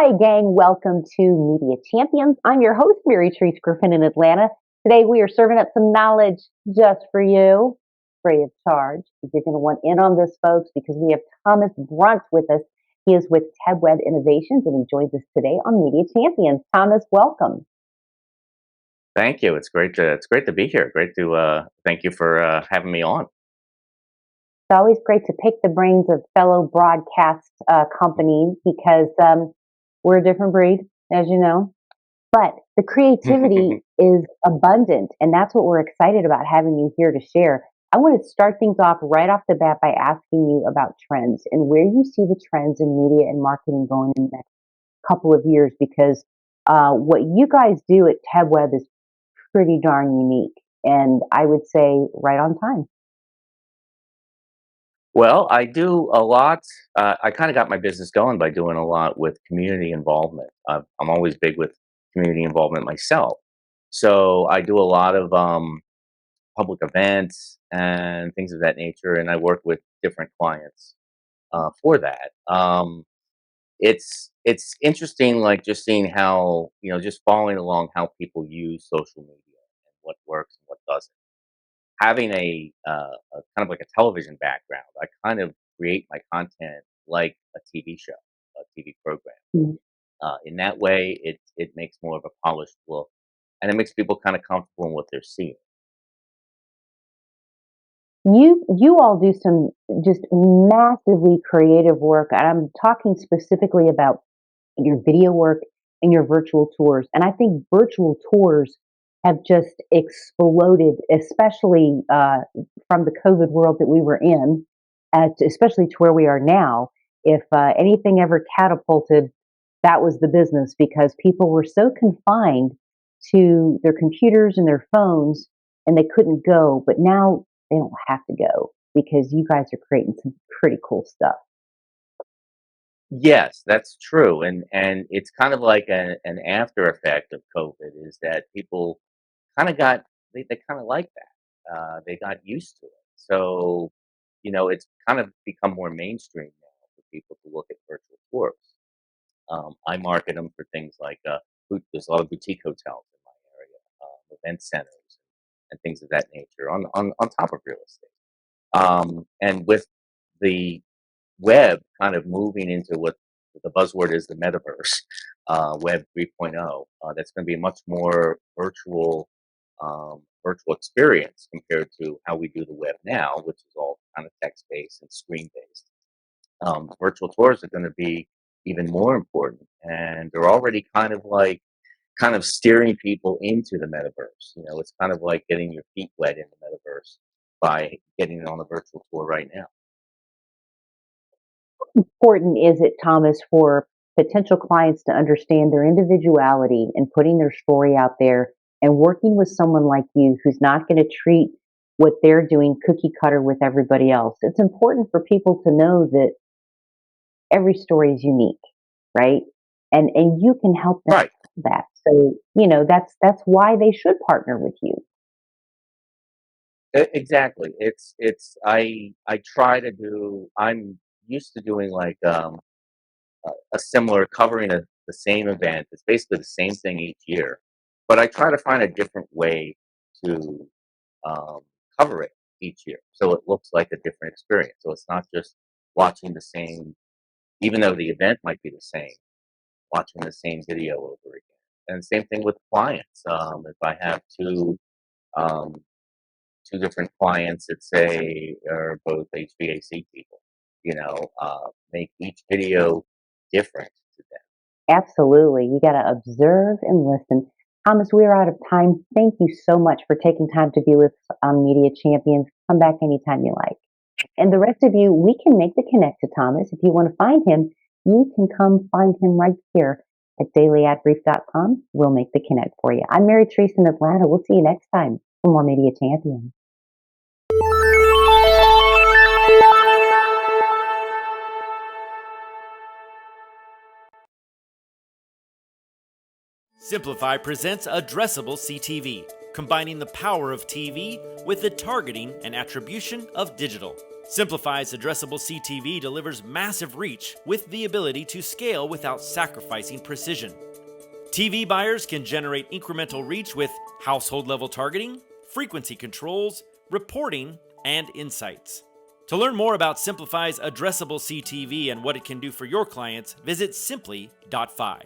Hi, gang. Welcome to Media Champions. I'm your host, Mary Therese Griffin in Atlanta. Today, we are serving up some knowledge just for you, free of charge. You're going to want in on this, folks, because we have Thomas Brunt with us. He is with TebWeb Innovations, and he joins us today on Media Champions. Thomas, welcome. Thank you. It's great to be here. Great to thank you for having me on. It's always great to pick the brains of fellow broadcast companies because we're a different breed, as you know. But the creativity is abundant, and that's what we're excited about having you here to share. I want to start things off right off the bat by asking you about trends and where you see the trends in media and marketing going in the next couple of years, because what you guys do at TebWeb is pretty darn unique, and I would say right on time. Well, I do a lot. I kind of got my business going by doing a lot with community involvement. I'm always big with community involvement myself, so I do a lot of public events and things of that nature, and I work with different clients for that. It's interesting, like just seeing how just following along how people use social media and what works and what doesn't. Having a kind of like a television background, I kind of create my content like a TV show, a TV program. Mm. In that way, it makes more of a polished look, and it makes people kind of comfortable in what they're seeing. You all do some just massively creative work, and I'm talking specifically about your video work and your virtual tours. And I think virtual tours have just exploded, especially from the COVID world that we were in, especially to where we are now. If anything ever catapulted, that was the business because people were so confined to their computers and their phones and they couldn't go. But now they don't have to go because you guys are creating some pretty cool stuff. Yes, that's true, and it's kind of like an after effect of COVID is that people kind of got they kind of like that. They got used to it, so it's kind of become more mainstream now for people to look at virtual tours. I market them for things like there's a lot of boutique hotels in my area, event centers, and things of that nature on top of real estate. And with the web kind of moving into what the buzzword is the metaverse, Web 3.0, that's going to be a much more virtual experience compared to how we do the web now, which is all kind of text based and screen based. Virtual tours are going to be even more important, and they're already kind of steering people into the metaverse. It's kind of like getting your feet wet in the metaverse by getting on a virtual tour right now. Important is it, Thomas, for potential clients to understand their individuality and putting their story out there and working with someone like you who's not going to treat what they're doing cookie cutter with everybody else? It's important for people to know that every story is unique, right? And you can help them Right. with that. So, that's why they should partner with you. Exactly. I try to do. I'm used to doing like a similar covering the same event. It's basically the same thing each year, but I try to find a different way to um, cover it each year, so it looks like a different experience. So it's not just watching the same, even though the event might be the same, watching the same video over again. And same thing with clients. If I have um, two different clients that say are both HVAC people, make each video different to them. Absolutely. You got to observe and listen. Thomas, we are out of time. Thank you so much for taking time to be with us on Media Champions. Come back anytime you like. And the rest of you, we can make the connect to Thomas. If you want to find him, you can come find him right here at dailyadbrief.com. We'll make the connect for you. I'm Mary Therese in Atlanta. We'll see you next time for more Media Champions. Simplify presents Addressable CTV, combining the power of TV with the targeting and attribution of digital. Simplify's addressable CTV delivers massive reach with the ability to scale without sacrificing precision. TV buyers can generate incremental reach with household-level targeting, frequency controls, reporting, and insights. To learn more about Simplify's addressable CTV and what it can do for your clients, visit simply.fi.